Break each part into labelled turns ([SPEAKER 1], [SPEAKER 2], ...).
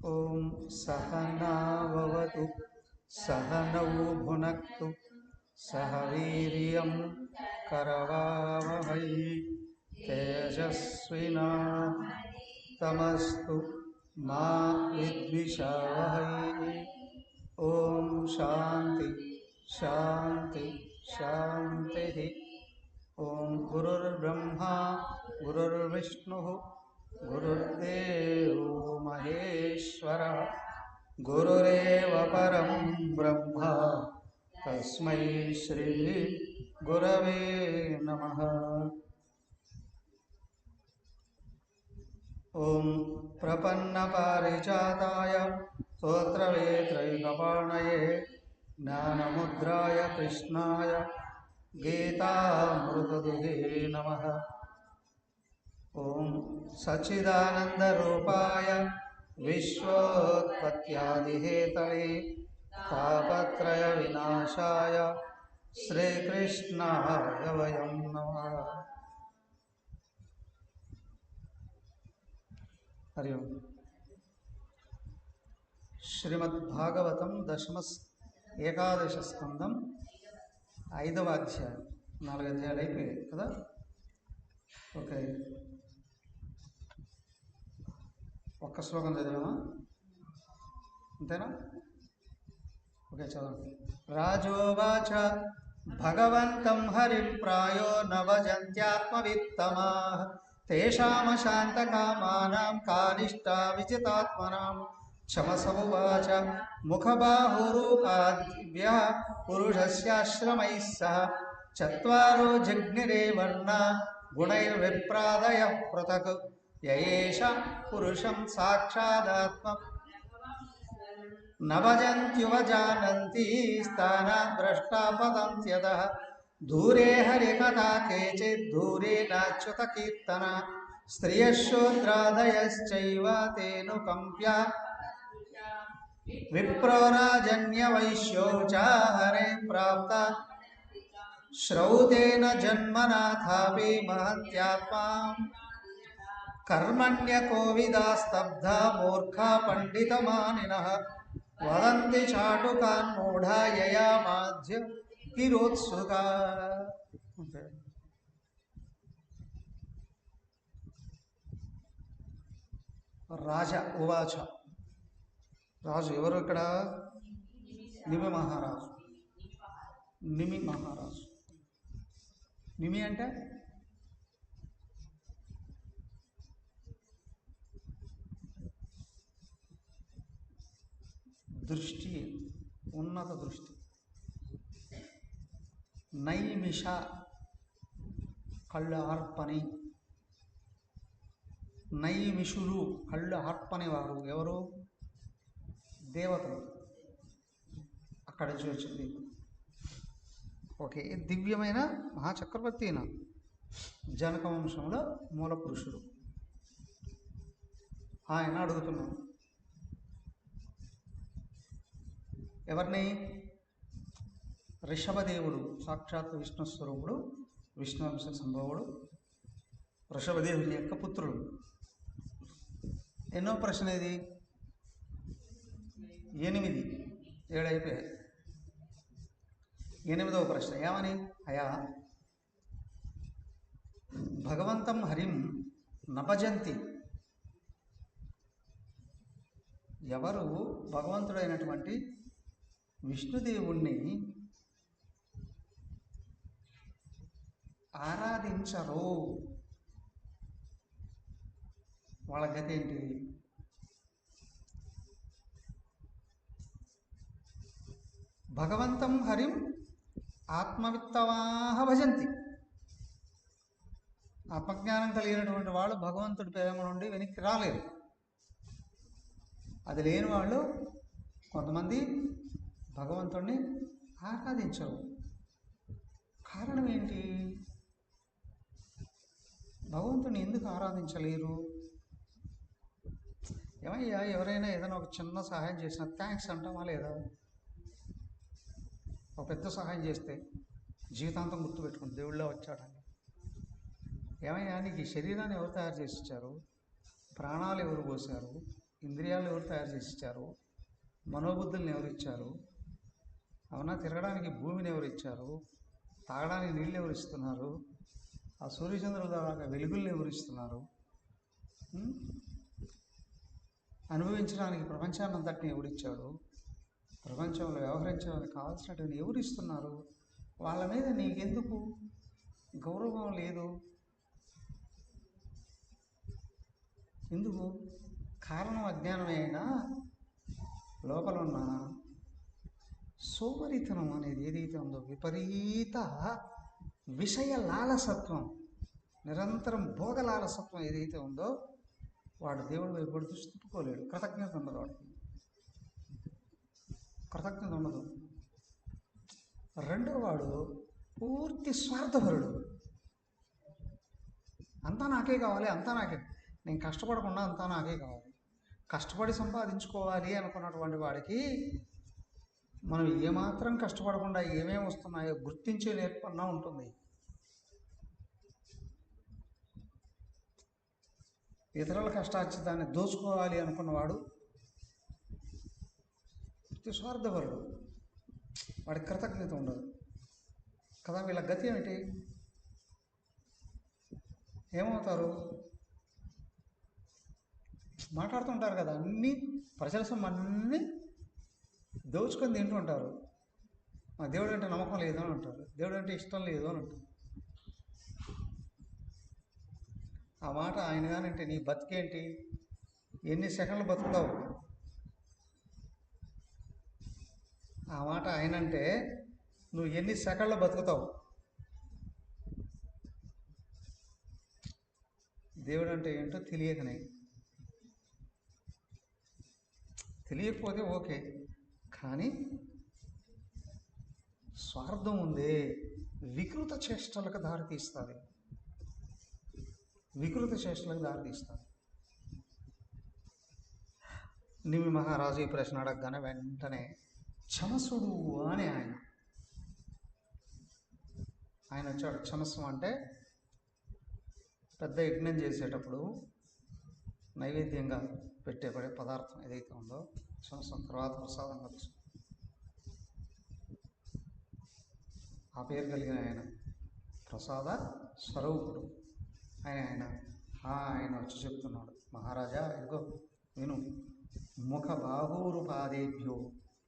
[SPEAKER 1] ఓం సహనావవతు సహనౌ భునక్తు సహ వీర్యం కరవావహై తేజస్వినాతమస్తు మా విద్విషావహై. ఓం శాంతి శాంతి శాంతి. ఓం గురుర్బ్రహ్మా గురుర్విష్ణుః గురుర్దేవో మహేశ్వరః గురురేవ పరం బ్రహ్మ తస్మై శ్రీ గురవే నమః. ఓం ప్రపన్నపారిజాతాయ స్తోత్రవేత్రైకపాణయే జ్ఞానముద్రాయ కృష్ణాయ గీతామృతదుహే నమః. ఓం సచ్చిదానందరూపాయ విశ్వోత్పత్యాదిహేతవే తాపత్రయ వినాశాయ శ్రీకృష్ణాయ వయం నమః. హరి ఓం. శ్రీమద్భాగవతం ఏకాదశ స్కందం 5వ అధ్యాయం. 4 అధ్యాయాలు అయిపోయాయి కదా. ఓకే, ఒక్క శ్లోకం చదివామా? అంతేనా? ఓకే, చదవండి. రాజోవాచ భగవంతం హరిం ప్రాయో నవజంత్యాత్మవిత్తమాః తేషామశాంతకామానాం కానిష్టా విజితాత్మనాం. క్షమసమువాచ ముఖబాహురూపాద్భ్యः పురుషస్యాశ్రమైः సహ చత్వారో జగ్నిరే వర్ణా గుణైర్విప్రాదయః పృథక్ యయేష పురుషం సాక్షాదాత్మ నభజంత్యువజానంతి స్థానాద్ ద్రష్టా పతంత్యతః. దూరే హరికథా కేచిద్ దూరే నాచ్యుత కీర్తన స్త్రియశూద్రాదయశ్చైవ తేనుకంప్య విప్రోరాజన్యవైశ్యో చ హరే ప్రాప్త శ్రౌతేన జన్మనాథాపి మహత్యాత్మా. కర్మణ్యకోవిదాస్తబ్ధ మూర్ఖా పండితమానినః వదంతి చాటుకాన్ మూఢా యయా మాధ్య కిరోత్సుకా. రాజ ఉవాచ. రాజు ఎవరు ఇక్కడ? నిమి మహారాజు. నిమి మహారాజు. నిమి అంటే దృష్టి, ఉన్నత దృష్టి. నైమిష కళ్ళు ఆర్పని. నైమిషులు కళ్ళు ఆర్పని వారు ఎవరు? దేవతలు. అక్కడి నుంచి వచ్చింది. ఓకే, దివ్యమైన మహాచక్రవర్తి అయిన జనక వంశంలో మూల పురుషుడు. ఆయన అడుగుతున్నాం ఎవరిని? ఋషభదేవుడు, సాక్షాత్ విష్ణుస్వరూపుడు, విష్ణువంశ సంభవుడు, ఋషభదేవుని యొక్క పుత్రుడు. ఎన్నో ప్రశ్న ఇది? 8, 7 అయిపోయాయి. 8వ ప్రశ్న ఏమని? అయా భగవంతం హరిం నభజంతి. ఎవరు భగవంతుడైనటువంటి విష్ణుదేవుణ్ణి ఆరాధించరు, వాళ్ళ గతి ఏంటి? భగవంతం హరిం ఆత్మవిత్తవాహ భజంతి. ఆత్మజ్ఞానం కలిగినటువంటి వాళ్ళు భగవంతుడి ప్రేమ నుండి వెనక్కి రాలేరు. అది లేని వాళ్ళు కొంతమంది భగవంతుడిని ఆరాధించరు. కారణం ఏంటి? భగవంతుని ఎందుకు ఆరాధించలేరు? ఏమయ్యా, ఎవరైనా ఏదైనా ఒక చిన్న సహాయం చేసినా థ్యాంక్స్ అంటామా లేదా? ఒక పెద్ద సహాయం చేస్తే జీవితాంతం గుర్తుపెట్టుకుని దేవుళ్ళ వచ్చాడని. ఏమయ్యా, నీకు ఈ శరీరాన్ని ఎవరు తయారు చేసి ఇచ్చారు? ప్రాణాలు ఎవరు పోసారు? ఇంద్రియాలు ఎవరు తయారు చేసి ఇచ్చారు? మనోబుద్ధుల్ని ఎవరు ఇచ్చారు? అవునా, తిరగడానికి భూమిని ఎవరు ఇచ్చారు? తాగడానికి నీళ్ళు ఎవరు ఇస్తున్నారు? ఆ సూర్యచంద్రుల ద్వారా వెలుగుల్ని ఎవరు ఇస్తున్నారు? అనుభవించడానికి ప్రపంచాన్ని అంతటిని ఎవరిచ్చాడు? ప్రపంచంలో వ్యవహరించడానికి కావాల్సినటువంటి ఎవరు ఇస్తున్నారు? వాళ్ళ మీద నీకెందుకు గౌరవం లేదు? ఎందుకు? కారణం అజ్ఞానమే అయినా లోపల ఉన్న సోమరితనం అనేది ఏదైతే ఉందో, విపరీత విషయ లాలసత్వం, నిరంతరం భోగ లాలసత్వం ఏదైతే ఉందో, వాడు దేవుడి వైపు దృష్టి తిప్పుకోలేడు. కృతజ్ఞత ఉండదు వాడికి, కృతజ్ఞత ఉండదు. రెండో వాడు పూర్తి స్వార్థపరుడు. అంతా నాకే కావాలి, అంతా నాకే, నేను కష్టపడకుండా అంతా నాకే కావాలి. కష్టపడి సంపాదించుకోవాలి అనుకున్నటువంటి వాడికి మనం ఏమాత్రం కష్టపడకుండా ఏమేమి వస్తున్నాయో గుర్తించే నేర్పన్నా ఉంటుంది. ఇతరుల కష్టార్జితాన్ని దోచుకోవాలి అనుకున్నవాడు స్వార్థపరుడు, వాడికి కృతజ్ఞత ఉండదు కదా. వీళ్ళ గతి ఏమిటి? ఏమవుతారు? మాట్లాడుతుంటారు కదా, అన్నీ ప్రజల సొమ్ము అన్నీ దోచుకొని తింటూ ఉంటారు. మా దేవుడు అంటే నమ్మకం లేదు అని అంటారు, దేవుడు అంటే ఇష్టం లేదు అని అంటారు. ఆ మాట ఆయన కానంటే నీ బతికేంటి? ఎన్ని సెకండ్లు బతుకుతావు? ఆ మాట ఆయన అంటే నువ్వు ఎన్ని సెకండ్లు బతుకుతావు? దేవుడు అంటే ఏంటో తెలియకనే. తెలియకపోతే ఓకే, కానీ స్వార్థం ఉందే వికృత చేష్టలకు దారితీస్తుంది. వికృత చేష్టలకు దారితీస్తుంది. నిమి మహారాజు ఈ ప్రశ్న అడగగానే వెంటనే క్షమసుడు అని ఆయన వచ్చాడు. క్షమస్వం అంటే పెద్ద యజ్ఞం చేసేటప్పుడు నైవేద్యంగా పెట్టే పదార్థం ఏదైతే ఉందో క్షమస్వం, తర్వాత ప్రసాదంగా తీసుకుంటాం. ఆ పేరు కలిగిన ఆయన ప్రసాద స్వరూపుడు. ఆయన వచ్చి చెప్తున్నాడు, మహారాజా ఇదిగో విను, ముఖ బాహూరుపాదేభ్యో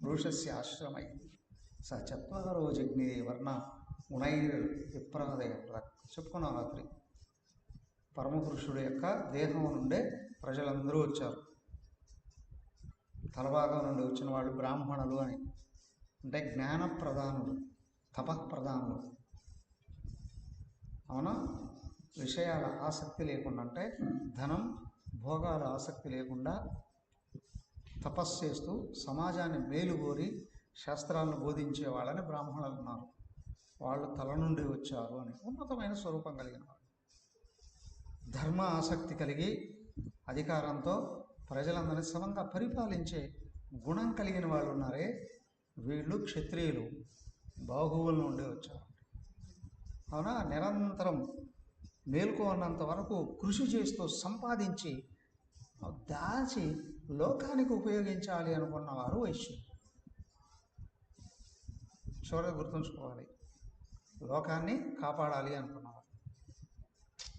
[SPEAKER 1] పురుషస్య ఆశ్రమై స చత్వారో జగ్నిరే వర్ణ గుణైర్ విప్రాదయ. చెప్పుకున్నాం రాత్రి. పరమపురుషుడు యొక్క దేహం నుండే ప్రజలందరూ వచ్చారు. తలభాగం నుండి వచ్చిన వాళ్ళు బ్రాహ్మణులు అని, అంటే జ్ఞాన ప్రధానులు, తపఃప్రధానులు. అవునా? విషయాల ఆసక్తి లేకుండా, అంటే ధనం భోగాల ఆసక్తి లేకుండా తపస్సు చేస్తూ సమాజాన్ని మేలుగోరి శాస్త్రాలను బోధించే వాళ్ళని బ్రాహ్మణులు ఉన్నారు. వాళ్ళు తల నుండి వచ్చారు అని, ఉన్నతమైన స్వరూపం కలిగిన వాళ్ళు. ధర్మ ఆసక్తి కలిగి అధికారంతో ప్రజలందరినీ సమంగా పరిపాలించే గుణం కలిగిన వాళ్ళు ఉన్నారే, వీళ్ళు క్షత్రియులు, బాహువుల నుండి వచ్చారు. అవునా? నిరంతరం మేల్కొన్నంత వరకు కృషి చేస్తూ సంపాదించి దాచి లోకానికి ఉపయోగించాలి అనుకున్నవారు వైశ్యులు. చివరిగా గుర్తుంచుకోవాలి, లోకాన్ని కాపాడాలి అనుకున్నవారు.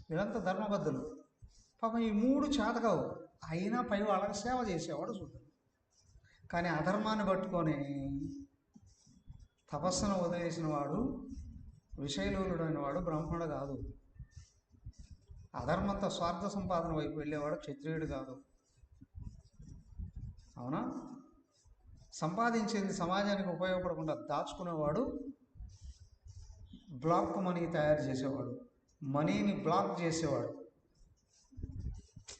[SPEAKER 1] వీళ్ళంతా ధర్మబద్ధులు. పాపం ఈ మూడు చేతకావు, అయినా పై వాళ్ళకి సేవ చేసేవాడు చూద్దాం. కానీ అధర్మాన్ని పట్టుకొని తపస్సును వదిలేసిన వాడు, విషయలోలుడైన వాడు బ్రాహ్మణుడు కాదు. అధర్మంతో స్వార్థ సంపాదన వైపు వెళ్ళేవాడు క్షత్రియుడు కాదు. అవునా? సంపాదించింది సమాజానికి ఉపయోగపడకుండా దాచుకునేవాడు బ్లాక్ మనీ తయారు చేసేవాడు, మనీని బ్లాక్ చేసేవాడు,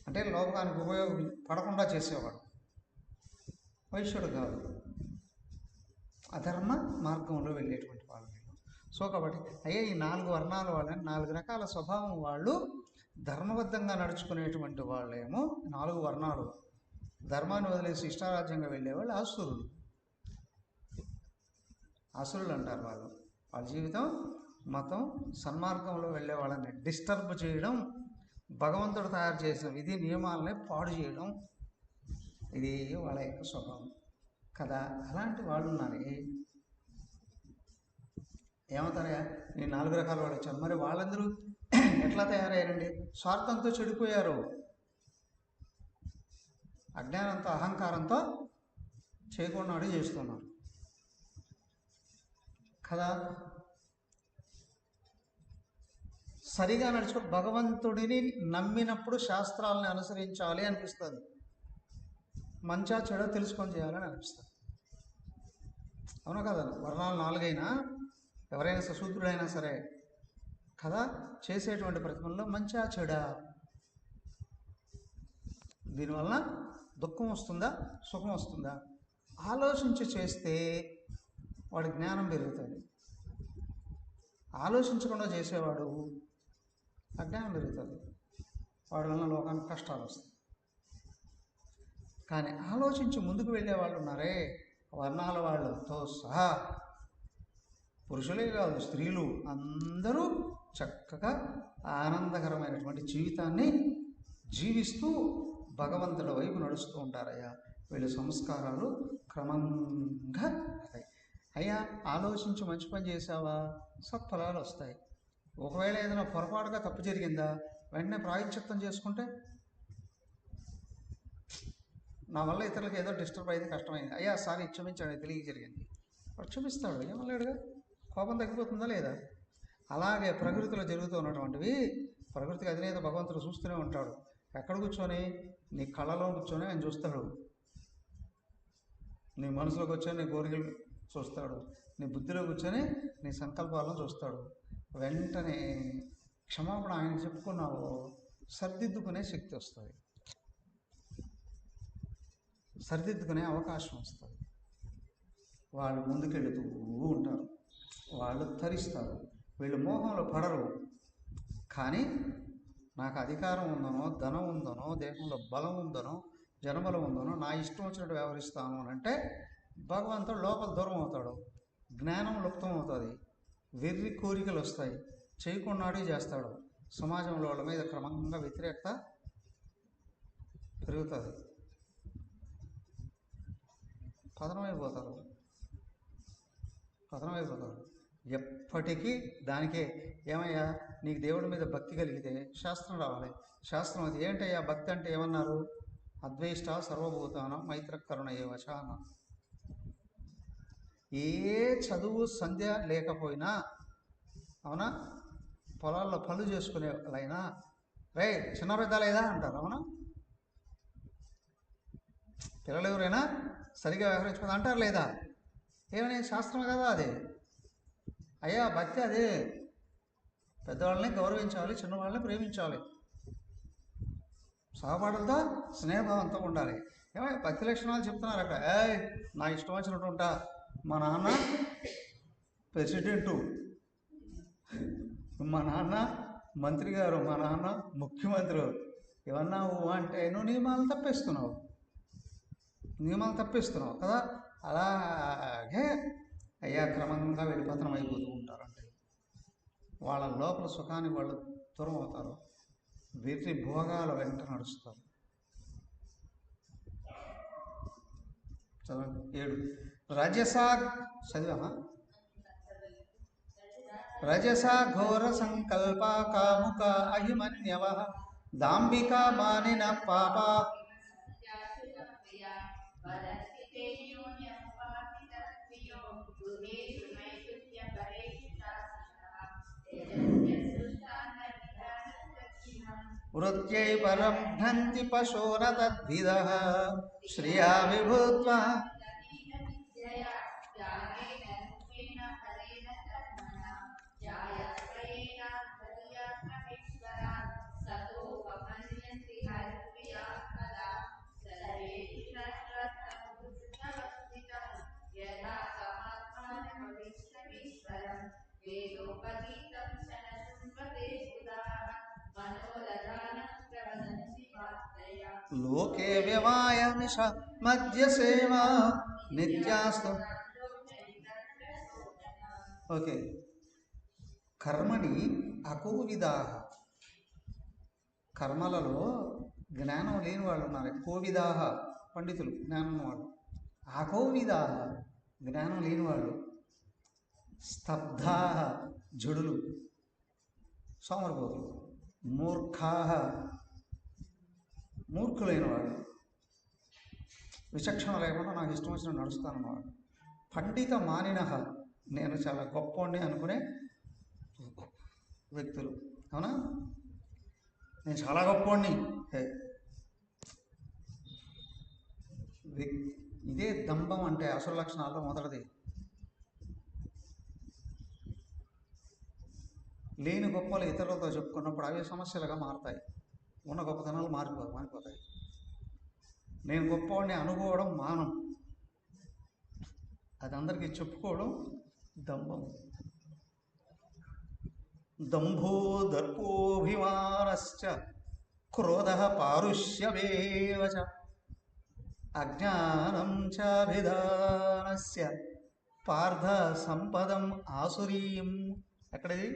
[SPEAKER 1] అంటే లోకానికి ఉపయోగపడకుండా చేసేవాడు వైశ్యుడు కాదు, అధర్మ మార్గంలో వెళ్ళేటువంటి వాళ్ళు. సో కాబట్టి అయ్యే ఈ 4 వర్ణాల వాళ్ళని 4 రకాల స్వభావం వాళ్ళు ధర్మబద్ధంగా నడుచుకునేటువంటి వాళ్ళేమో 4 వర్ణాలు. ధర్మాన్ని వదిలేసి ఇష్టారాజ్యంగా వెళ్ళేవాళ్ళు అసురులు. అసురులు అంటారు వాళ్ళు. వాళ్ళ జీవితం మతం సన్మార్గంలో వెళ్ళే వాళ్ళని డిస్టర్బ్ చేయడం, భగవంతుడు తయారు చేసిన విధి నియమాలని పాడు చేయడం, ఇది వాళ్ళ యొక్క స్వభావం కదా. అలాంటి వాళ్ళు ఉన్నారు. ఏమవుతారయ్యా, నేను 4 రకాల వాళ్ళు వచ్చాను. మరి వాళ్ళందరూ ఎట్లా తయారయ్యారండి? స్వార్థంతో చెడిపోయారు, అజ్ఞానంతో అహంకారంతో చేయకుండా చేస్తున్నారు కదా. సరిగా నడుచుకో, భగవంతుడిని నమ్మినప్పుడు శాస్త్రాలని అనుసరించాలి అనిపిస్తుంది, మంచా చెడో తెలుసుకొని చేయాలని అనిపిస్తుంది. అవునా కదా. వర్ణాలు 4 అయినా ఎవరైనా సశూద్రుడైనా సరే కదా, చేసేటువంటి ప్రతిఫలంలో మంచా చెడా, దీనివల్ల దుఃఖం వస్తుందా సుఖం వస్తుందా ఆలోచించి చేస్తే వాడి జ్ఞానం పెరుగుతుంది. ఆలోచించకుండా చేసేవాడు అజ్ఞానం పెరుగుతుంది, వాడి వలన లోకానికి కష్టాలు వస్తాయి. కానీ ఆలోచించి ముందుకు వెళ్ళే వాళ్ళు ఉన్నారే, వర్ణాల వాళ్ళతో సహా, పురుషులే కాదు స్త్రీలు అందరూ చక్కగా ఆనందకరమైనటువంటి జీవితాన్ని జీవిస్తూ భగవంతుడి వైపు నడుస్తూ ఉంటారయ్యా. వీళ్ళ సంస్కారాలు క్రమంగా అవుతాయి. అయ్యా ఆలోచించి మంచి పని చేసావా, సత్ఫలాలు వస్తాయి. ఒకవేళ ఏదైనా పొరపాటుగా తప్పు జరిగిందా, వెంటనే ప్రాయశ్చిత్తం చేసుకుంటే, నా వల్ల ఇతరులకు ఏదో డిస్టర్బ్ అయితే కష్టమైంది, అయ్యా సారీ క్షమించాడు, తెలియ జరిగింది, వాడు క్షమిస్తాడు, ఏమలేడుగా, కోపం తగ్గిపోతుందా లేదా. అలాగే ప్రకృతిలో జరుగుతూ ఉన్నటువంటివి ప్రకృతికి అధినేత భగవంతుడు చూస్తూనే ఉంటాడు. ఎక్కడ కూర్చొని? నీ కళ్ళలో కూర్చొని ఆయన చూస్తాడు, నీ మనసులోకి వచ్చి నీ కోరికలు చూస్తాడు, నీ బుద్ధిలో కూర్చొని నీ సంకల్పాలను చూస్తాడు. వెంటనే క్షమాపణ ఆయన చెప్పుకున్నావు, సరిదిద్దుకునే శక్తి వస్తుంది, సరిదిద్దుకునే అవకాశం వస్తుంది. వాళ్ళు ముందుకెళుతూ ఉంటారు, వాళ్ళు తరిస్తారు, వీళ్ళు మోహంలో పడరు. కానీ నాకు అధికారం ఉందనో, ధనం ఉందనో, దేహంలో బలం ఉందనో, జనబలం ఉందనో, నా ఇష్టం వచ్చినట్టు వ్యవహరిస్తాను అని అంటే భగవంతుడు లోపల దూరం అవుతాడు, జ్ఞానం లుప్తం అవుతుంది, వెర్రి కోరికలు వస్తాయి, చేయకుండానే చేస్తాడు. సమాజంలో వాళ్ళ మీద క్రమంగా వ్యతిరేకత పెరుగుతుంది, పతనమైపోతారు. ఎప్పటికీ దానికే. ఏమయ్యా, నీకు దేవుడి మీద భక్తి కలిగితే శాస్త్రం రావాలి. శాస్త్రం అది ఏంటయ్యా భక్తి అంటే ఏమన్నారు? అద్వేష్ట సర్వభూతానం మైత్రకరుణ ఏవచ అన్నారు. ఏ చదువు సంధ్య లేకపోయినా, అవునా, పొలాల్లో పనులు చేసుకునే వాళ్ళైనా రే చిన్న పెద్ద లేదా అంటారు, అవునా. పిల్లలు ఎవరైనా సరిగా వ్యవహరించుకుంది అంటారు లేదా? ఏమని? శాస్త్రం కదా అది. అయ్యా భక్తి అదే, పెద్దవాళ్ళని గౌరవించాలి, చిన్నవాళ్ళని ప్రేమించాలి, సహపాఠులతో స్నేహభావంతో ఉండాలి. ఏమయ్యా భక్తి లక్షణాలు చెప్తున్నారు అక్కడ. నా ఇష్టం వచ్చినట్టు ఉంటా, మా నాన్న ప్రెసిడెంటు, మా నాన్న మంత్రి గారు, మా నాన్న ముఖ్యమంత్రి, ఏమన్నావు అంటే నువ్వు నియమాలు తప్పిస్తున్నావు కదా. అలాగే అయ్యా క్రమంగా వెళ్ళిపతనం అయిపోతూ ఉంటారు. అంటే వాళ్ళ లోపల సుఖానికి వాళ్ళు దూరం అవుతారు, వీటి భోగాల వెంట నడుస్తారు. చదవండి 7. రజసా చదివామా? రజసా ఘోర సంకల్ప కాముక అహిమన్యవ దాంబిక మానిన పాప వృత్యై పరభ్రంతి పశోన తద్విదః శ్రియా విభూత్వ లోకే వ్యవాయమిష మధ్య సేవా నిత్యాస్తు. ఓకే. కర్మని అకోవిదాహ, కర్మలలో జ్ఞానం లేని వాళ్ళు ఉన్నారు. కోవిదాహ పండితులు, జ్ఞానం వాళ్ళు. అకోవిదాహ జ్ఞానం లేని వాళ్ళు. స్తబ్ధా జడులు, సోమరిపోతులు. మూర్ఖా మూర్ఖులైన వాళ్ళు, విచక్షణ లేకుండా నాకు ఇష్టం వచ్చిన నడుస్తానన్నవాడు. పండిత మానిన, నేను చాలా గొప్పవాడిని అనుకునే వ్యక్తులు. అవునా, నేను చాలా గొప్పవాడిని. ఇదే దంభం అంటే అసుర లక్షణాల్లో మొదటిది. లేని గొప్పలు ఇతరులతో చెప్పుకున్నప్పుడు అవే సమస్యలుగా మారుతాయి. ఉన్న గొప్పతనాలు మారిపోతాయి. నేను గొప్పవాడిని అనుకోవడం మానం, అది అందరికీ చెప్పుకోవడం దంభం. దంభో దర్పోభిమానశ్చ క్రోధ పారుష్యమేవ చ అజ్ఞానం చాభిధానస్య పార్థ సంపదం ఆసురీం. ఎక్కడిది?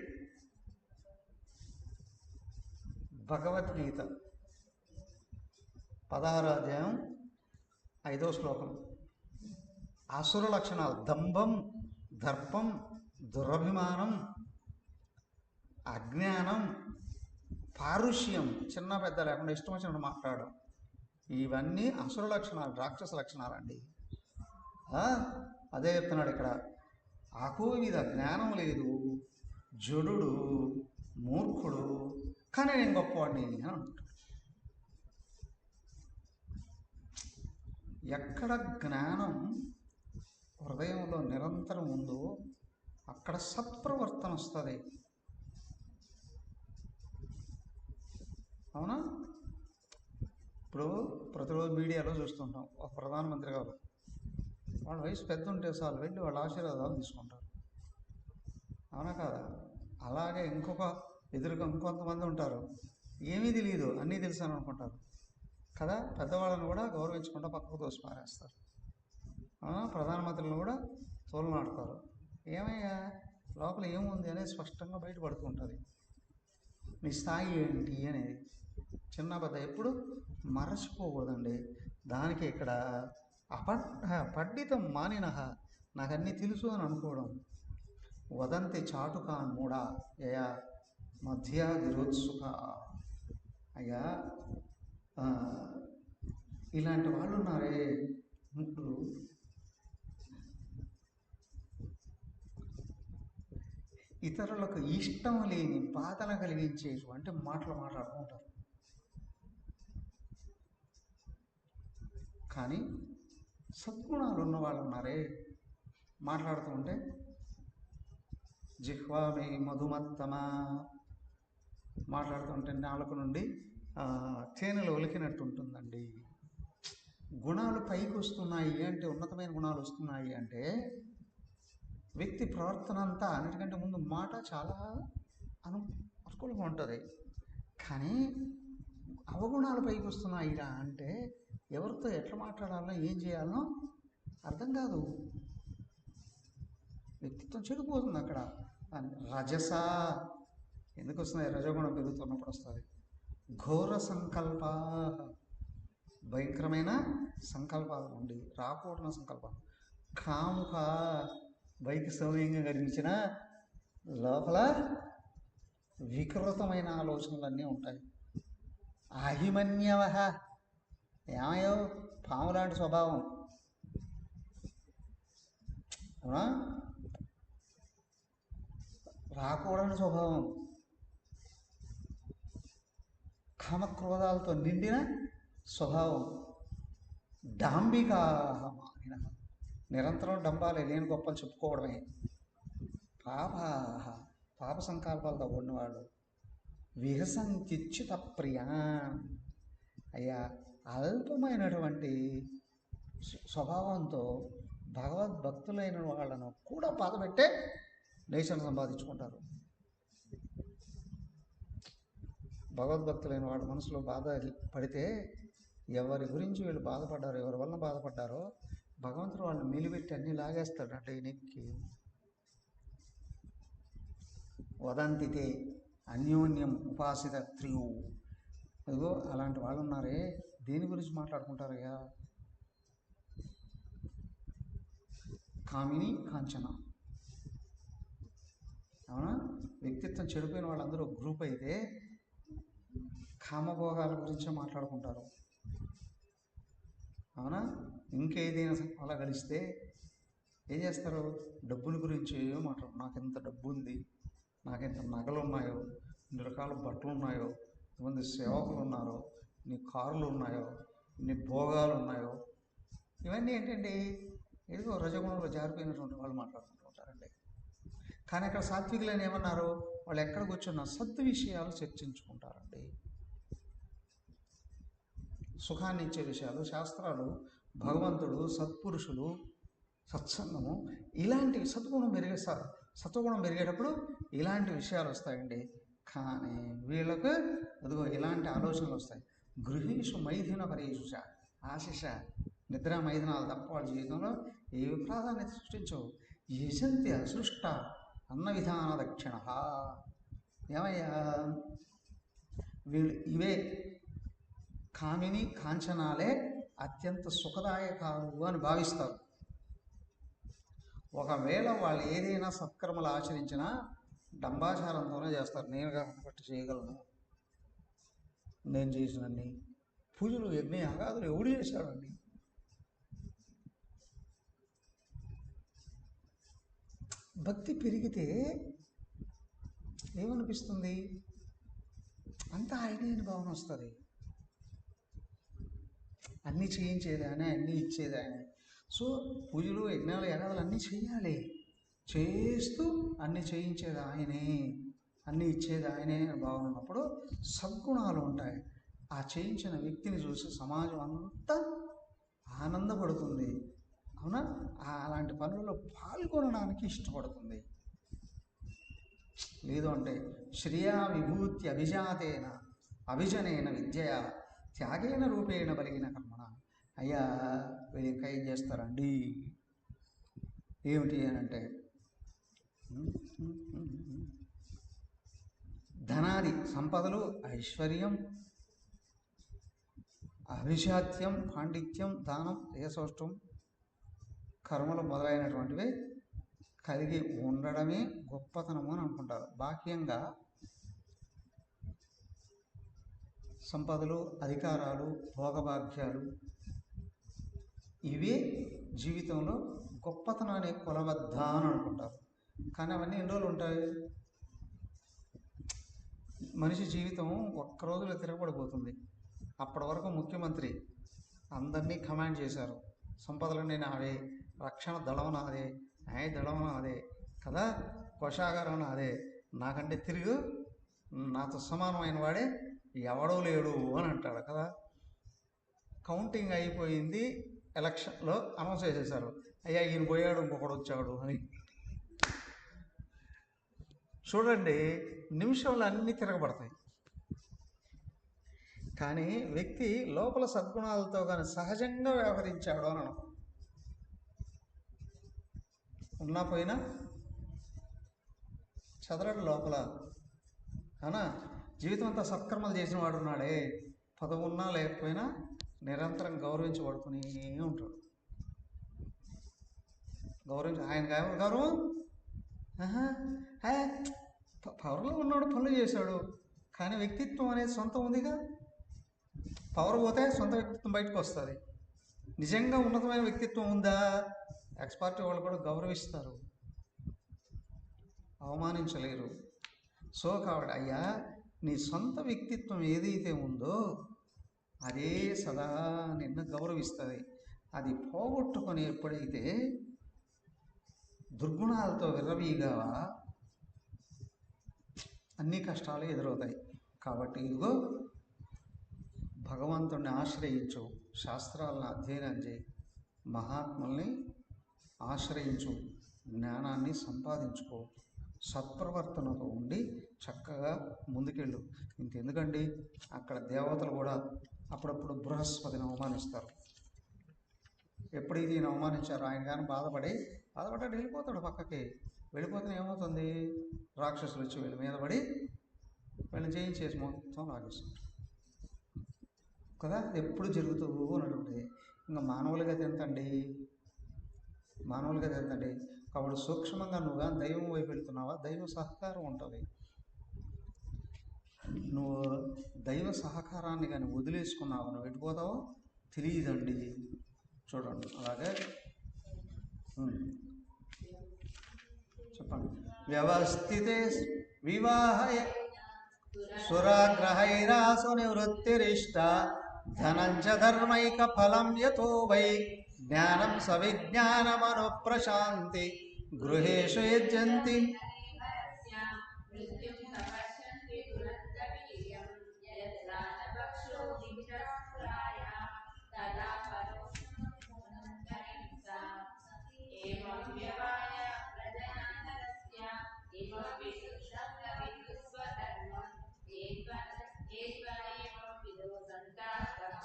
[SPEAKER 1] భగవద్గీత 16వ అధ్యాయం 5వ శ్లోకం. అసుర లక్షణాలు దంభం, దర్పం, దురభిమానం, అజ్ఞానం, పారుష్యం, చిన్న పెద్ద లేకుండా ఇష్టం వచ్చినట్టు మాట్లాడడం, ఇవన్నీ అసుర లక్షణాలు, రాక్షస లక్షణాలు అండి. అదే చెప్తున్నాడు ఇక్కడ. అకోవిద జ్ఞానం లేదు, జడుడు, మూర్ఖుడు, కానీ నేను గొప్పవాడిని అని అంటాడు. ఎక్కడ జ్ఞానం హృదయంలో నిరంతరం ఉందో అక్కడ సత్ప్రవర్తన వస్తుంది. అవునా? ఇప్పుడు ప్రతిరోజు మీడియాలో చూస్తుంటాం, ఒక ప్రధానమంత్రి గారు వాళ్ళ వయసు పెద్ద ఉంటే చాలు వెళ్ళి వాళ్ళ ఆశీర్వాదాలు తీసుకుంటారు. అవునా కాదా? అలాగే ఎదురుగా ఇంకొంతమంది ఉంటారు, ఏమీ తెలియదు అన్నీ తెలుసాను అనుకుంటారు కదా. పెద్దవాళ్ళని కూడా గౌరవించకుండా పక్కకు తోసి పారేస్తారు. ప్రధానమంత్రులను కూడా తోలనాడతారు. ఏమయ్యా లోపల ఏముంది అనేది స్పష్టంగా బయటపడుతూ ఉంటుంది. మీ స్థాయి ఏంటి అనేది చిన్న పెద్ద ఎప్పుడు మరచిపోకూడదండి. దానికి ఇక్కడ పండితం మానిన, నాకు అన్నీ తెలుసు అని అనుకోవడం. వదంతి చాటుకాన్ మూడా యయా మధ్య విరోత్సుక. అయ్యా ఇలాంటి వాళ్ళు ఉన్నారే ముగ్గురు, ఇతరులకు ఇష్టం లేని బాధలు కలిగించేటువంటి మాటలు మాట్లాడుకుంటారు. కానీ సద్గుణాలు ఉన్న వాళ్ళు ఉన్నారే, మాట్లాడుతూ ఉంటే జిహ్వామి మధుమత్తమా, మాట్లాడుతుంటే నాలుక నుండి తేనెలు ఒలికినట్టు ఉంటుందండి. గుణాలు పైకి వస్తున్నాయి అంటే, ఉన్నతమైన గుణాలు వస్తున్నాయి అంటే వ్యక్తి ప్రవర్తన అంతా అన్నిటికంటే ముందు మాట చాలా అనుకూలంగా ఉంటుంది. కానీ అవగుణాలు పైకి వస్తున్నాయిరా అంటే ఎవరితో ఎట్లా మాట్లాడాలో ఏం చేయాలనో అర్థం కాదు. వ్యక్తిత్వం చెడిపోతుంది అక్కడ. రజస ఎందుకు వస్తున్నాయి? రజగుణం పెరుగుతున్నప్పుడు వస్తుంది. ఘోర సంకల్ప, భయంకరమైన సంకల్పాల నుండి రాకూడన సంకల్పం. కాముక, బయట సౌమ్యంగా కనిపించిన లోపల వికృతమైన ఆలోచనలన్నీ ఉంటాయి. అహిమన్యవ, ఏమయో పాములాంటి స్వభావం. అవునా? రాకూడని స్వభావం, కామక్రోధాలతో నిండిన స్వభావం. డాంబికా, నిరంతరం డంబాలే, లేని గొప్పలు చెప్పుకోవడమే. పాప సంకల్పాలతో ఉన్నవాళ్ళు. విహసంత్యుచిత ప్రియా, అయ్యా అల్పమైనటువంటి స్వభావంతో భగవద్భక్తులైన వాళ్ళను కూడా బాధపెట్టే నేచర్ను సంపాదించుకుంటారు. భగవద్భక్తులైన వాళ్ళ మనసులో బాధ పడితే ఎవరి గురించి వీళ్ళు బాధపడ్డారో, ఎవరి వలన బాధపడ్డారో భగవంతుడు వాళ్ళని మెలిపెట్టి అన్నీ లాగేస్తాడు అంటే వెనక్కి. వదంతితే అన్యోన్యం ఉపాసిత త్రియు. అదిగో అలాంటి వాళ్ళు ఉన్నారే, దేని గురించి మాట్లాడుకుంటారయ్యా? కామిని కాంచన. అవునా? వ్యక్తిత్వం చెడిపోయిన వాళ్ళందరూ గ్రూప్ అయితే కామభోగాల గురించే మాట్లాడుకుంటారు. అవునా? ఇంకేదైనా అలా కలిస్తే ఏం చేస్తారు? డబ్బుల గురించి మాట్లాడు. నాకు ఎంత డబ్బు ఉంది, నాకు ఎంత నగలు ఉన్నాయో, ఇన్ని రకాల బట్టలు ఉన్నాయో, ఎంతమంది సేవకులు ఉన్నారో, ఇన్ని కార్లు ఉన్నాయో, ఇన్ని భోగాలు ఉన్నాయో, ఇవన్నీ ఏంటండి? ఏదో రజగుణంలో జారిపోయినటువంటి వాళ్ళు మాట్లాడుకుంటూ ఉంటారండి. కానీ అక్కడ సాత్వికులని ఏమన్నారు? వాళ్ళు ఎక్కడ కూర్చున్నా సద్దు విషయాలు చర్చించుకుంటారండి. సుఖాన్ని ఇచ్చే విషయాలు, శాస్త్రాలు, భగవంతుడు, సత్పురుషులు, సత్సంగము, ఇలాంటివి సత్వగుణం పెరిగేటప్పుడు ఇలాంటి విషయాలు వస్తాయండి. కానీ వీళ్ళకు అదిగో ఇలాంటి ఆలోచనలు వస్తాయి. గృహేషు మైథున పరేషుష ఆశిష నిద్ర మైథునాలు తప్ప వాళ్ళ జీవితంలో ఏ ప్రాధాన్యత సృష్టించవు. యజంతి అసృష్ట అన్న విధాన దక్షిణ. ఏమయ్యా వీళ్ళు ఇవే కామిని కాంచనాలే అత్యంత సుఖదాయకాలు అని భావిస్తారు. ఒకవేళ వాళ్ళు ఏదైనా సత్కర్మలు ఆచరించినా డంబాచారంతోనే చేస్తారు. నేను కాబట్టి చేయగలను, నేను చేసినన్ని పూజలు యజ్ఞ యాగాదులు ఎవడు చేశాడండి? భక్తి పెరిగితే ఏమనిపిస్తుంది? అంతా ఆయనే అని భావన వస్తుంది. అన్నీ చేయించేది ఆయనే, అన్నీ ఇచ్చేది ఆయనే. సో పూజలు యజ్ఞాలు యాగాదులు అన్నీ చేయాలి. చేస్తూ అన్నీ చేయించేది ఆయనే, అన్నీ ఇచ్చేది ఆయనే అని భావన ఉన్నప్పుడు సద్గుణాలు ఉంటాయి. ఆ చేయించిన వ్యక్తిని చూసి సమాజం అంతా ఆనందపడుతుంది. అవునా? అలాంటి పనులలో పాల్గొనడానికి ఇష్టపడుతుంది. లేదు అంటే శ్రియా విభూతి అభిజాతేన అభిజనేన విద్యయా త్యాగేన రూపేణ బలిగిన కర్మణ. అయ్యా వీళ్ళు ఇంకా ఏం చేస్తారండి? ఏమిటి అని అంటే ధనాది సంపదలు, ఐశ్వర్యం, అభిజాత్యం, పాండిత్యం, దానం, యశోష్టం, కర్మలు మొదలైనటువంటివి కలిగి ఉండడమే గొప్పతనము అని అనుకుంటారు. బాహ్యంగా సంపదలు, అధికారాలు, భోగభాగ్యాలు ఇవే జీవితంలో గొప్పతనం అనే కొలవద్ద అని అనుకుంటారు. కానీ అవన్నీ ఎన్ని రోజులు ఉంటాయి? మనిషి జీవితం ఒక్క రోజులో తిరగబడిపోతుంది. అప్పటి వరకు ముఖ్యమంత్రి అందరినీ కమాండ్ చేశారు. సంపదలన్నీ నావే, రక్షణ దళం నాదే, న్యాయ దళం నాదే కదా, కోశాగారం నాదే, నాకంటే తిరిగి నాతో సమానమైన వాడే ఎవడో లేడు అని అంటాడు కదా. కౌంటింగ్ అయిపోయింది, ఎలక్షన్లో అనౌన్స్ చేసేసారు, అయ్యా ఈయన పోయాడు ఇంకొకడు వచ్చాడు అని. చూడండి, నిమిషంలో అన్నీ తిరగబడతాయి. కానీ వ్యక్తి లోపల సద్గుణాలతో కానీ సహజంగా వ్యవహరించాడు అని అనడం. ఉన్నా పోయినా చదరడు లోపల. అవునా? జీవితం అంతా సత్కర్మలు చేసిన వాడు ఉన్నాడే, పదవి ఉన్నా లేకపోయినా నిరంతరం గౌరవించబడుతూనే ఉంటాడు. ఆయన గౌరవం పవర్లో ఉన్నాడు, పనులు చేశాడు, కానీ వ్యక్తిత్వం అనేది సొంతం ఉందిగా. పవర్ పోతే సొంత వ్యక్తిత్వం బయటకు వస్తుంది. నిజంగా ఉన్నతమైన వ్యక్తిత్వం ఉందా? ఎక్స్పర్ట్ వాళ్ళు కూడా గౌరవిస్తారు, అవమానించలేరు. సో కాబట్టి అయ్యా నీ సొంత వ్యక్తిత్వం ఏదైతే ఉందో అదే సదా నిన్ను గౌరవిస్తుంది. అది పోగొట్టుకొని ఎప్పుడైతే దుర్గుణాలతో విర్రవీగావా అన్ని కష్టాలు ఎదురవుతాయి. కాబట్టి ఇదిగో భగవంతుడిని ఆశ్రయించు, శాస్త్రాలను అధ్యయనం చేయి, మహాత్ముల్ని ఆశ్రయించు, జ్ఞానాన్ని సంపాదించుకో, సత్ప్రవర్తనతో ఉండి చక్కగా ముందుకెళ్ళు. ఇంకెందుకండి, అక్కడ దేవతలు కూడా అప్పుడప్పుడు బృహస్పతిని అవమానిస్తారు. ఎప్పుడు ఈయన అవమానించారు, ఆయన కానీ బాధపడ్డాడు వెళ్ళిపోతాడు పక్కకి. వెళ్ళిపోతే ఏమవుతుంది, రాక్షసులు వచ్చి వీళ్ళ మీద పడి వీళ్ళని జయించేసి మొత్తం లాగేస్తారు కదా. ఎప్పుడు జరుగుతూ ఉన్నటువంటి ఇంకా మానవులుగా ఎంతండి, కాబట్టి సూక్ష్మంగా నువ్వుగా దైవం వైపు వెళ్తున్నావా, దైవ సహకారం ఉంటుంది. నువ్వు దైవ సహకారాన్ని కానీ వదిలేసుకున్నావు, నువ్వు వెళ్ళిపోతావో తెలియదండి. చూడండి అలాగే చెప్పండి. వ్యవస్థితే వివాహయ సురాగ్రహైరాసు నివృత్తిరిష్ట ధనంచ ధర్మైక ఫలం యతో వై జ్ఞానం సవిజ్ఞానమను ప్రశాంతి గృహేషు యజ్జంతి.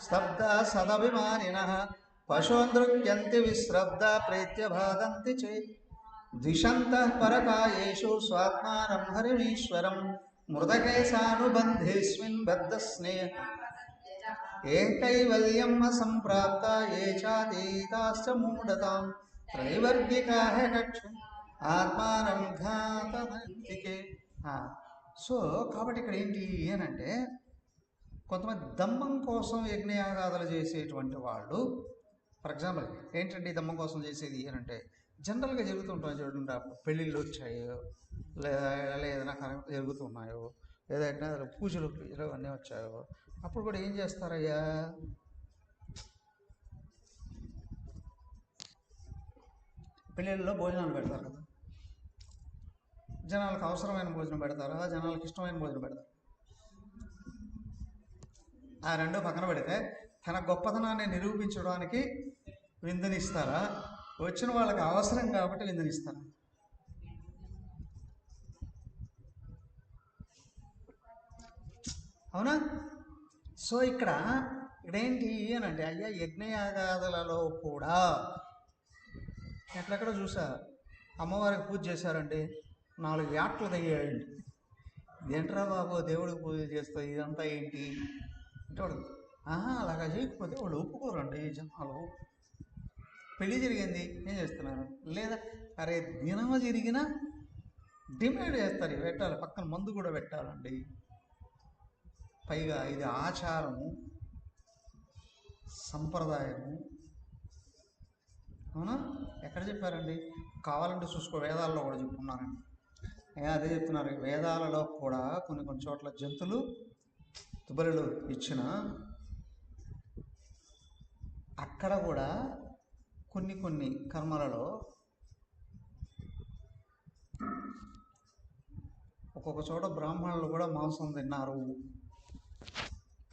[SPEAKER 1] స్తబ్ద సదభిమానినః పశూనృత్యంతి విశ్రబ్ద ప్రేత్య బాధంతి చేత్ ద్విషంతః పరకాయేషు స్వాత్మానం హరిమీశ్వరం మృతకేశానుబంధేస్మిన్ బద్ధస్నేహ ఏ కైవల్యం అసంప్రాప్త ఏ చాతీతాశ్చ మూఢతాం త్రైవర్గికాః కక్షం ఆత్మానం ఘాతమంతికే. సో కాబట్టి ఇక్కడ ఏంటి అనంటే, కొంతమంది దమ్మం కోసం యజ్ఞయాగాదులు చేసేటువంటి వాళ్ళు, ఫర్ ఎగ్జాంపుల్ ఏంటంటే దమ్మం కోసం చేసేది అనంటే జనరల్గా జరుగుతుంటాయి చూడండి, పెళ్ళిళ్ళు వచ్చాయో లేదా ఏదైనా కార్యక్రమాలు జరుగుతున్నాయో ఏదైనా పూజలు అన్నీ వచ్చాయో అప్పుడు కూడా ఏం చేస్తారయ్యా, పెళ్ళిళ్ళలో భోజనాలు పెడతారు కదా. జనాలకు అవసరమైన భోజనం పెడతారా, జనాలకు ఇష్టమైన భోజనం పెడతారు. ఆ రెండో పక్కన పెడితే తన గొప్పతనాన్ని నిరూపించడానికి విందునిస్తారా, వచ్చిన వాళ్ళకి అవసరం కాబట్టి విందునిస్తారా? అవునా? సో ఇక్కడేంటి అని అంటే, అయ్యా యజ్ఞయాగాదులలో కూడా ఎక్కడెక్కడ చూసా అమ్మవారికి పూజ చేశారండి, 4 యాట్లు తగ్గాయండి. ఏంట్రా బాబు దేవుడికి పూజ చేస్తాయి ఇదంతా ఏంటి అంటే వాడు అలాగా చేయకపోతే వాళ్ళు ఒప్పుకోరండి జనాలు. పెళ్ళి జరిగింది ఏం చేస్తున్నారు, లేదా అరే దినమ జరిగినా డిమాండ్ చేస్తారు, పెట్టాలి పక్కన మందు కూడా పెట్టాలండి. పైగా ఇది ఆచారము సంప్రదాయము. అవునా? ఎక్కడ చెప్పారండి? కావాలంటే చూసుకో, వేదాల్లో కూడా చెప్పుకున్నారండి. అదే చెప్తున్నారు, వేదాలలో కూడా కొన్ని చోట్ల జంతువులు తుబలులు ఇచ్చిన అక్కడ కూడా కొన్ని కర్మలలో ఒక్కొక్క చోట బ్రాహ్మణులు కూడా మాంసం తిన్నారు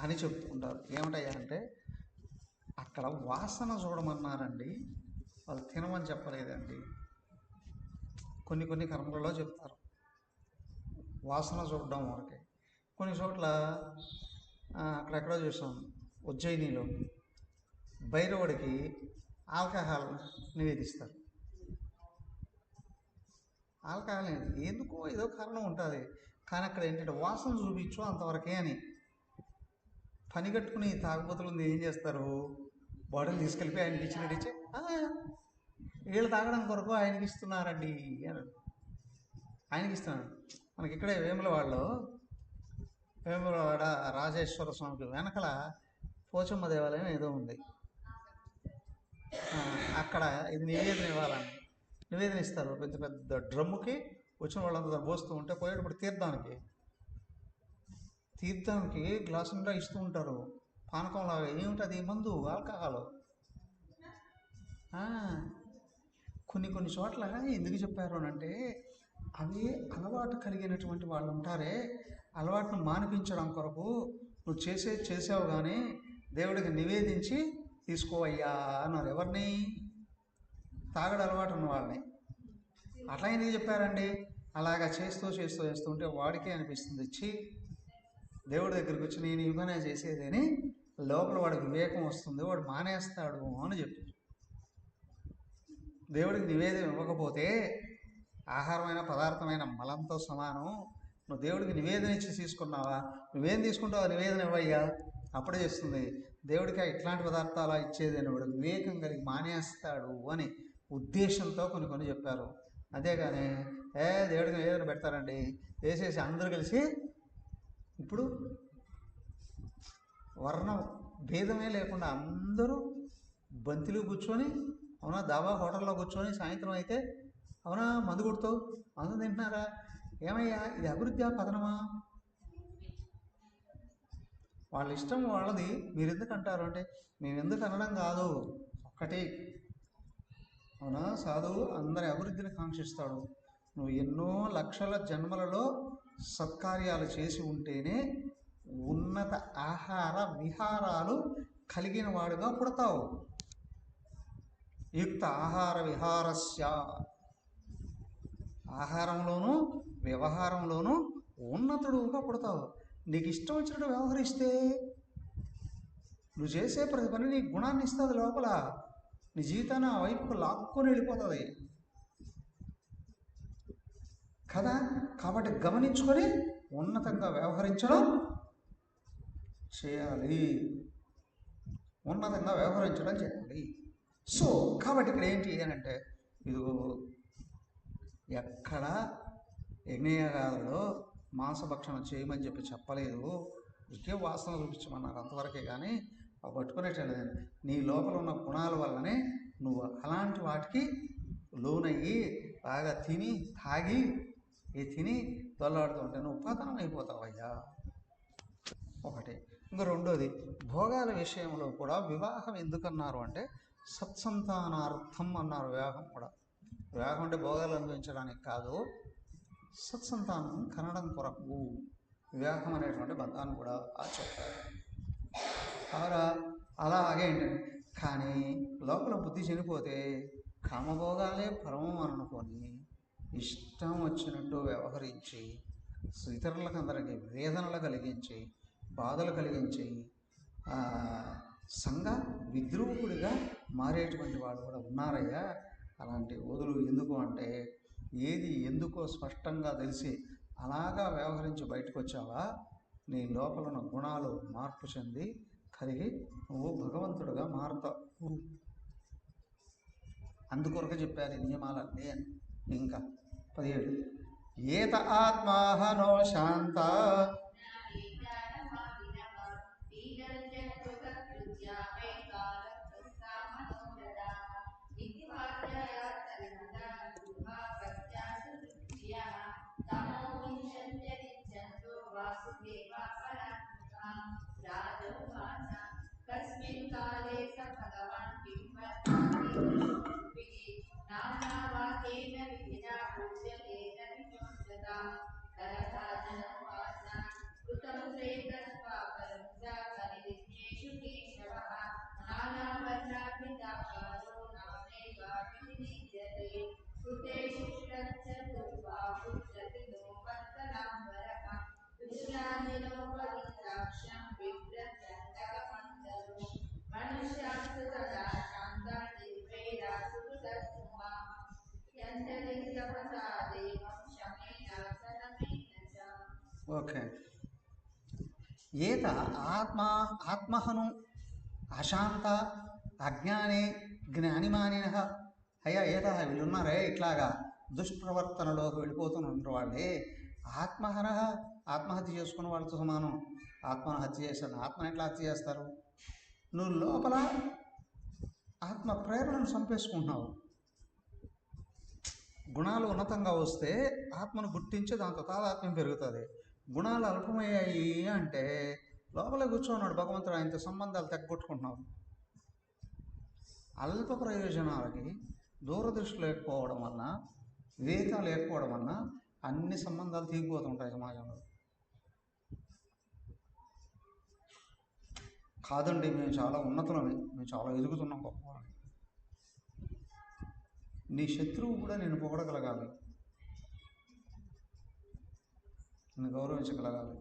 [SPEAKER 1] అని చెప్తుంటారు. ఏమిటయ్యా అంటే అక్కడ వాసన చూడమన్నారండి, వాళ్ళు తినమని చెప్పలేదండి. కొన్ని కర్మలలో చెప్తారు వాసన చూడడం వరకే. కొన్ని చోట్ల అక్కడెక్కడో చూసాం, ఉజ్జయినిలో భైరవుడికి ఆల్కహాల్ నివేదిస్తారు. ఆల్కహాల్ ఎందుకో ఏదో కారణం ఉంటుంది, కానీ అక్కడ ఏంటంటే వాసన చూపించు అంతవరకే అని. పని కట్టుకుని తాగుబోతులు ఏం చేస్తారు, బాటిల్ తీసుకెళ్ళిపోయి ఆయనకి ఇచ్చినట్టు ఇచ్చి వీళ్ళు తాగడం కొరకు ఆయనకి ఇస్తున్నారండి అని ఆయనకి ఇస్తున్నాడు. మనకి ఇక్కడే వేములవాడ రాజేశ్వర స్వామికి వెనకల పోచమ్మ దేవాలయం ఏదో ఉంది, అక్కడ ఇది నివేదన ఇవ్వాలని నివేదన ఇస్తారు. పెద్ద పెద్ద డ్రమ్ముకి వచ్చిన వాళ్ళంతా పోస్తూ ఉంటే పోయేటప్పుడు తీర్థానికి గ్లాసు నిండా ఇస్తూ ఉంటారు, పానకంలాగా. ఏమిటది? మందు, ఆల్కహాల్. కొన్ని చోట్ల ఎందుకు చెప్పారు అని అంటే, అవి అలవాటు కలిగినటువంటి వాళ్ళు ఉంటారే, అలవాటును మానిపించడం కొరకు నువ్వు చేసావు కానీ దేవుడికి నివేదించి తీసుకోవయ్యా అన్నారు. ఎవరిని? తాగడ అలవాటు ఉన్న వాళ్ళని. అట్లా ఎందుకు చెప్పారండి? అలాగా చేస్తూ ఉంటే వాడికే అనిపిస్తుంది, ఇచ్చి దేవుడి దగ్గరికి వచ్చి నేను ఇవ్వనే చేసేదని లోపల వాడి వివేకం వస్తుంది, వాడు మానేస్తాడు అని చెప్పి. దేవుడికి నివేదన ఇవ్వకపోతే ఆహారమైన పదార్థమైన మలంతో సమానం. నువ్వు దేవుడికి నివేదన ఇచ్చి తీసుకున్నావా? నువ్వేం తీసుకుంటావా? నివేదన ఇవ్వయ్యా, అప్పుడే చేస్తుంది. దేవుడికి ఇట్లాంటి పదార్థాలు ఇచ్చేది అని వాడు వివేకం కలిగి మానేస్తాడు అని ఉద్దేశంతో కొన్ని కొన్ని చెప్పారు. అంతేగాని దేవుడికి నివేదన పెడతారండి వేసేసి అందరూ కలిసి ఇప్పుడు వర్ణం భేదమే లేకుండా అందరూ బంతిలో కూర్చొని, అవునా దాబా హోటల్లో కూర్చొని సాయంత్రం అయితే, అవునా మందు కొడుతావు, మందు తింటున్నారా, ఏమయ్యా ఇది అభివృద్ధి పతనమా? వాళ్ళ ఇష్టం వాళ్ళది, మీరు ఎందుకు అంటారు అంటే మేము ఎందుకు అనడం కాదు, ఒక్కటి అవునా సాధువు అందరి అభివృద్ధిని కాంక్షిస్తాడు. నువ్వు ఎన్నో లక్షల జన్మలలో సత్కార్యాలు చేసి ఉంటేనే ఉన్నత ఆహార విహారాలు కలిగిన వాడుగా పుడతావు. యుక్త ఆహార విహారస్య, ఆహారంలోనూ వ్యవహారంలోనూ ఉన్నతుడుగా పుడతావు. నీకు ఇష్టం వచ్చినట్టు వ్యవహరిస్తే నువ్వు చేసే ప్రతి పని నీ గుణాన్ని ఇస్తుంది, లోపల నీ జీవితాన్ని ఆ వైపుకు లాక్కొని వెళ్ళిపోతుంది కదా. కాబట్టి గమనించుకొని ఉన్నతంగా వ్యవహరించడం చేయాలి, ఉన్నతంగా వ్యవహరించడం చేయాలి. సో కాబట్టి ఇక్కడ ఏంటి అని అంటే, ఇదిగో ఎక్కడ యజ్ఞయాగాలలో మాంసభక్షణ చేయమని చెప్పి చెప్పలేదు, ఇంకే వాసన చూపించమన్నారు అంతవరకే. కానీ అవి పట్టుకునేటలేదండి. నీ లోపల ఉన్న గుణాల వల్లనే నువ్వు అలాంటి వాటికి లోనయ్యి బాగా తిని తాగి తిని తొల్లాడుతూ ఉంటే నువ్వు పతనం అయిపోతావయ్యా, ఒకటి. ఇంకా రెండోది, భోగాల విషయంలో కూడా వివాహం ఎందుకన్నారు అంటే సత్సంతానార్థం అన్నారు. వివాహం కూడా, వివాహం అంటే భోగాలు అనుభవించడానికి కాదు, సత్సంతానం కనడం కొరకు వివాహం అనేటువంటి బంధాన్ని కూడా చెప్పారు. కావురా అలాగే ఏంటంటే, కానీ లోపల బుద్ధి చనిపోతే కామభోగాలే పరమం అని అనుకొని ఇష్టం వచ్చినట్టు వ్యవహరించి ఇతరులకు అందరికీ వేదనలు కలిగించి బాధలు కలిగించి సంఘ విద్రూపుడిగా మారేటువంటి వాళ్ళు కూడా ఉన్నారయ్యా. అలాంటి వదులు ఎందుకు అంటే, ఏది ఎందుకో స్పష్టంగా తెలిసి అలాగా వ్యవహరించి బయటకు వచ్చావా, నీ లోపల ఉన్న గుణాలు మార్పు చెంది కలిగి నువ్వు భగవంతుడుగా మారుతావు. అందుకొరకు చెప్పారు ఈ నియమాలన్నీ అని. ఇంకా 17, ఏత ఆత్మాహనో శాంత ఓకే. ఏత ఆత్మహను అశాంత అజ్ఞానే జ్ఞానిమానిన, అయ్యా ఏత వీళ్ళున్నారే ఇట్లాగా దుష్ప్రవర్తనలోకి వెళ్ళిపోతున్న వాళ్ళే ఆత్మహన, ఆత్మహత్య చేసుకున్న వాళ్ళతో సమానం. ఆత్మను హత్య చేశాను, ఆత్మను ఎట్లా హత్య చేస్తారు? నువ్వు లోపల ఆత్మ ప్రేరణను చంపేసుకుంటున్నావు. గుణాలు ఉన్నతంగా వస్తే ఆత్మను గుర్తించి దాంతో తాదాత్మ్యం పెరుగుతుంది. గుణాలు అల్పమయ్యాయి అంటే లోపలే కూర్చోన్నాడు భగవంతుడు, ఆయనతో సంబంధాలు తగ్గొట్టుకుంటున్నావు. అల్ప ప్రయోజనాలకి దూరదృష్టి లేకపోవడం వలన, వివేకం లేకపోవడం వలన అన్ని సంబంధాలు తీగిపోతుంటాయి సమాజంలో. కాదండి మేము చాలా ఉన్నతులమే, మేము చాలా ఎదుగుతున్నాం గొప్పవాళ్ళని. నీ శత్రువు కూడా నేను పొగడగలగాలి, నేను గౌరవించగలగాలి.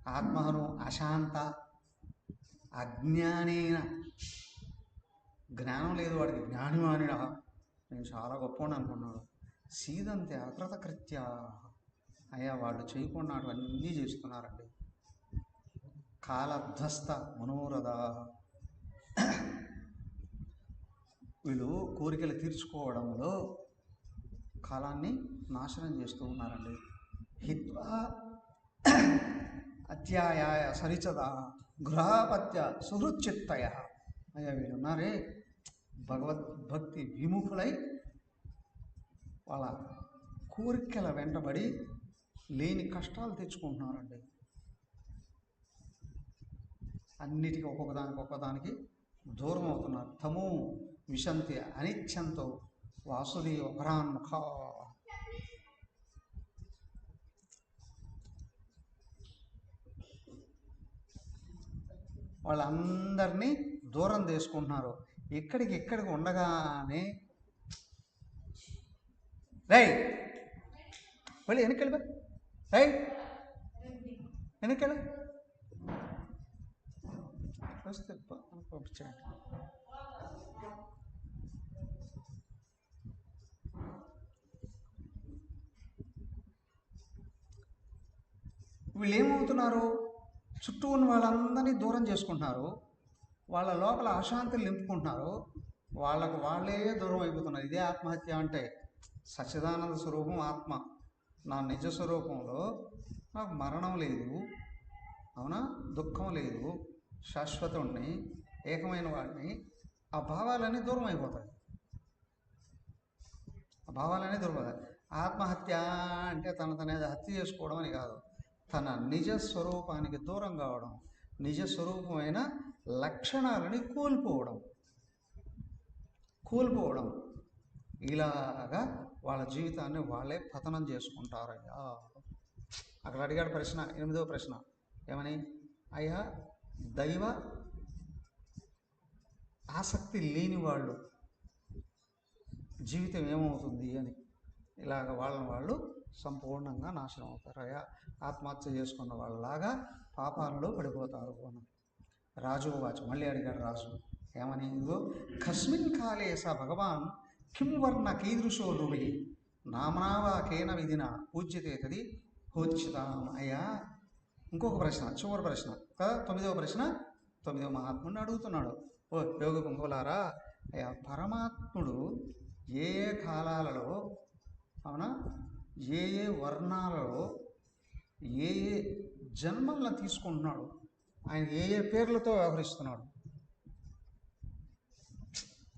[SPEAKER 1] ఆత్మహను అశాంత అజ్ఞానేన, జ్ఞానం లేదు వాడికి, జ్ఞానివాణిన, నేను చాలా గొప్పవాడిని అనుకున్నాడు. సీదంతే అకృతకృత్య, అయ్యా వాళ్ళు చేయకుండా అన్నీ చేస్తున్నారండి. కాలధ్వస్త మనోరథ, వీళ్ళు కోరికలు తీర్చుకోవడంలో కాలాన్ని నాశనం చేస్తూ ఉన్నారండి. హిత్వా అత్యాయాయ సరిచద గృహపత్య సుహృచిత్తయ, అయ్యా వీళ్ళు ఉన్నారే భగవద్భక్తి విముఖులై వాళ్ళ కోరికల వెంటబడి లేని కష్టాలు తెచ్చుకుంటున్నారండి. అన్నిటికీ ఒక్కొక్కదానికి దూరం అవుతున్నారు. తమో విశంతి అనిత్యంతో వాసుదేవ పరాన్ముఖ, వాళ్ళందరినీ దూరం చేసుకుంటున్నారు. ఇక్కడికి ఉండగానే రై వెళ్ళి వెనక్కి రై వెనక్కి వస్తే పంపించండి. వీళ్ళు ఏమవుతున్నారు, చుట్టూ ఉన్న వాళ్ళందరినీ దూరం చేసుకుంటున్నారు, వాళ్ళ లోపల అశాంతిని నింపుకుంటున్నారు, వాళ్ళకు వాళ్ళే దూరం అయిపోతున్నారు. ఇదే ఆత్మహత్య అంటే. సచ్చిదానంద స్వరూపం ఆత్మ, నా నిజ స్వరూపంలో నాకు మరణం లేదు, అవునా, దుఃఖం లేదు, శాశ్వతుణ్ణి, ఏకమైన వాడిని, ఆ భావాలన్నీ దూరం అయిపోతాయి. ఆ భావాలన్నీ దూరం అవుతాయి. ఆత్మహత్య అంటే తనది హత్య చేసుకోవడం అని కాదు, తన నిజ స్వరూపానికి దూరం కావడం, నిజ స్వరూపమైన లక్షణాలని కోల్పోవడం. ఇలాగా వాళ్ళ జీవితాన్ని వాళ్ళే పతనం చేసుకుంటారయ్యా. అక్కడ అడిగాడు ప్రశ్న, 8వ ప్రశ్న ఏమని, అయ్యా దైవ ఆసక్తి లేని వాళ్ళు జీవితం ఏమవుతుంది అని. ఇలాగ వాళ్ళు సంపూర్ణంగా నాశనం అవుతారు అయ్యా. ఆత్మహత్య చేసుకున్న వాళ్ళలాగా పాపాలలో పడిపోతారు అని రాజు వాచ్. మళ్ళీ అడిగాడు రాజు ఏమని, ఇదిగో కస్మిన్ కాలే స భగవాన్ కిం వర్ణ కీదృశో నృభి నామనావాకేన విధిన పూజ్యతే తది హోచ్చితాం. అయ్యా ఇంకొక ప్రశ్న, చివరి ప్రశ్న కదా, 9వ ప్రశ్న. 9వ మహాత్ముడిని అడుగుతున్నాడు, ఓ యోగి పొంగులారా, అయ్యా పరమాత్ముడు ఏ ఏ కాలాలలో, అవునా, ఏ ఏ వర్ణాలలో ఏ ఏ జన్మలను తీసుకుంటున్నాడు, ఆయన ఏ ఏ పేర్లతో వ్యవహరిస్తున్నాడు.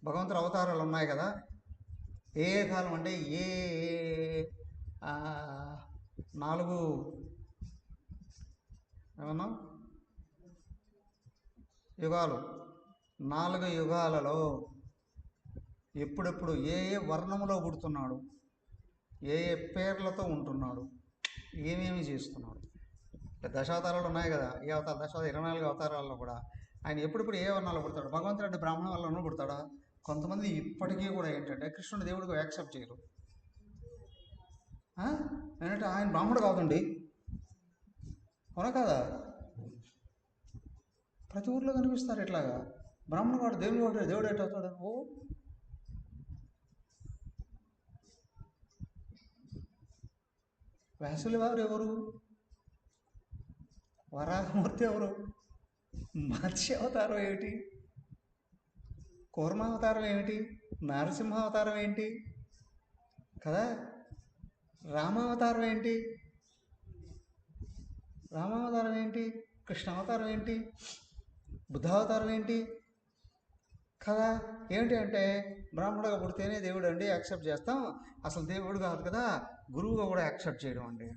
[SPEAKER 1] భగవంతుడు అవతారాలు ఉన్నాయి కదా, ఏ ఏ కాలం అంటే ఏ 4 ఏమన్నా యుగాలు, 4 యుగాలలో ఎప్పుడెప్పుడు ఏ ఏ వర్ణంలో పుడుతున్నాడు, ఏ ఏ పేర్లతో ఉంటున్నాడు, ఏమేమి చేస్తున్నాడు. దశావతారాలు ఉన్నాయి కదా, ఏ అవతారం 24 అవతారాల్లో కూడా ఆయన ఎప్పుడెప్పుడు ఏ వర్ణాల్లో పుడతాడు. భగవంతుడు అంటే బ్రాహ్మణ వర్ణంలో పుడతాడా? కొంతమంది ఇప్పటికీ కూడా ఏంటంటే కృష్ణుడు దేవుడికి యాక్సెప్ట్ చేయరు. ఏంటంటే ఆయన బ్రాహ్మణుడు కాదండి, అవునా కదా, ప్రతి ఊర్లో కనిపిస్తారు ఇట్లాగా. బ్రాహ్మణుడు వాడు దేవుడు ఎట్టవుతాడు? ఓ వ్యాసులు వారు ఎవరు? వరాహమూర్తి ఎవరు? మత్స్య అవతారం ఏమిటి? కూర్మావతారం ఏమిటి? నరసింహావతారం ఏంటి కదా, రామావతారం ఏంటి? కృష్ణావతారం ఏంటి? బుద్ధావతారం ఏంటి కదా. ఏమిటి అంటే బ్రాహ్మణుడుగా పుడితేనే దేవుడు అండి యాక్సెప్ట్ చేస్తాం, అసలు దేవుడు కాదు కదా, గురువుగా కూడా యాక్సెప్ట్ చేయడం అండి.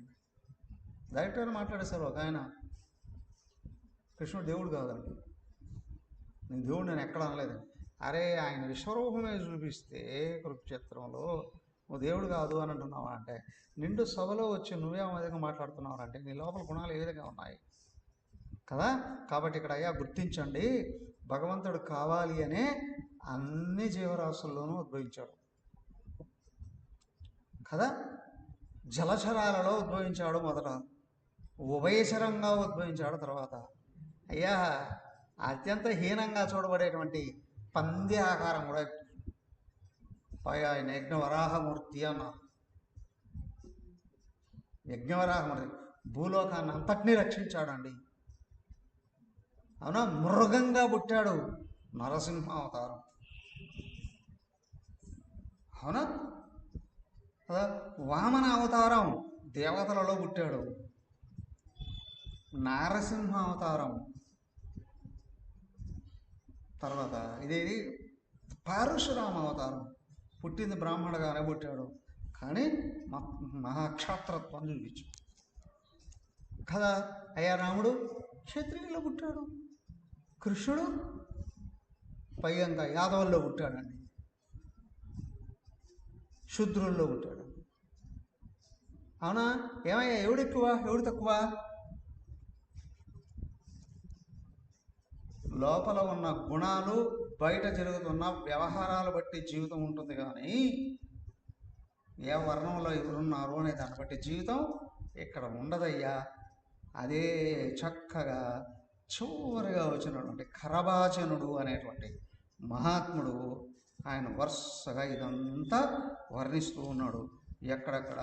[SPEAKER 1] డైరెక్ట్గా మాట్లాడేశారు ఒక ఆయన, కృష్ణుడు దేవుడు కాదండి, నేను ఎక్కడ అనలేదండి. అరే ఆయన విశ్వరూపమే చూపిస్తే కురుక్షేత్రంలో నువ్వు దేవుడు కాదు అని అంటున్నావా అంటే, నిండు సభలో వచ్చి నువ్వే విధంగా మాట్లాడుతున్నావు అంటే నీ లోపల గుణాలు ఏ విధంగా ఉన్నాయి కదా. కాబట్టి ఇక్కడ అయ్యా గుర్తించండి, భగవంతుడు కావాలి అనే అన్ని జీవరాశుల్లోనూ ఉద్భవించాడు కదా. జలచరాలలో ఉద్భవించాడు మొదట, ఉభయచరంగా ఉద్భవించాడు. తర్వాత అయ్యా అత్యంత హీనంగా చూడబడేటువంటి పంది ఆకారం కూడా పైగా ఆయన యజ్ఞవరాహమూర్తి అన్నారు. యజ్ఞవరాహమూర్తి భూలోకాన్ని అంతటినీ రక్షించాడండి. అవునా, మృగంగా పుట్టాడు, నరసింహ అవతారం. అవునా, వామన అవతారం దేవతలలో పుట్టాడు, నారసింహ అవతారం. తర్వాత ఇదేది పరశురామ అవతారం, పుట్టింది బ్రాహ్మణుగానే పుట్టాడు, కానీ మహాక్షాత్రత్వం చూపించు కదా. అయ్యా రాముడు క్షత్రియుల్లో పుట్టాడు, కృష్ణుడు పైగా యాదవుల్లో పుట్టాడండి, శూద్రుల్లో పుట్టాడు. అవునా, ఏమయ్యా ఎవడు ఎక్కువ ఎవడు తక్కువ? లోపల ఉన్న గుణాలు బయట జరుగుతున్న వ్యవహారాలు బట్టి జీవితం ఉంటుంది, కానీ ఏ వర్ణంలో ఎవరున్నారు అనే దాన్ని బట్టి జీవితం ఇక్కడ ఉండదయ్యా. అదే చక్కగా చివరిగా వచ్చినటువంటి కరభాజనుడు అనేటువంటి మహాత్ముడు ఆయన వరుసగా ఇదంతా వర్ణిస్తూ ఉన్నాడు. ఎక్కడెక్కడ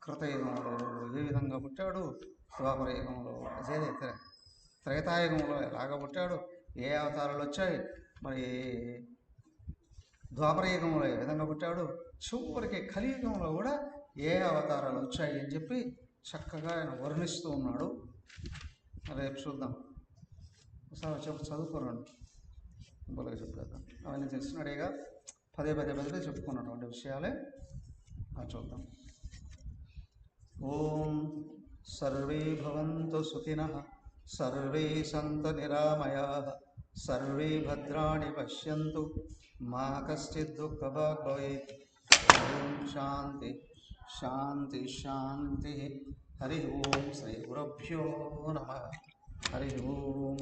[SPEAKER 1] కృతయుగంలో ఏ విధంగా పుట్టాడు, ద్వాపరయుగంలో అదే త్రేతాయుగంలో ఎలాగ పుట్టాడు, ఏ అవతారాలు వచ్చాయి, మరి ద్వాపరయుగంలో ఏ విధంగా పుట్టాడు, చివరికి కలియుగంలో కూడా ఏ అవతారాలు వచ్చాయి అని చెప్పి చక్కగా ఆయన వర్ణిస్తూ ఉన్నాడు. రేపు చూద్దాం, ఒకసారి చదువుకోరండి, సింపుల్గా చెప్పేద్దాం. అవన్నీ తెలిసినాడేగా, పదే చెప్పుకున్నటువంటి విషయాలే చూద్దాం. ఓం సర్వే భవంతు సుఖినః, సర్వే సంతు నిరామయాః, సర్వే భద్రాణి పశ్యంతు, మా కశ్చిత్ దుఃఖభాగ్ భవేత్. ఓం శాంతి శాంతి శాంతి. హరి ఓం శ్రీ గురుభ్యో నమః. హరి ఓం.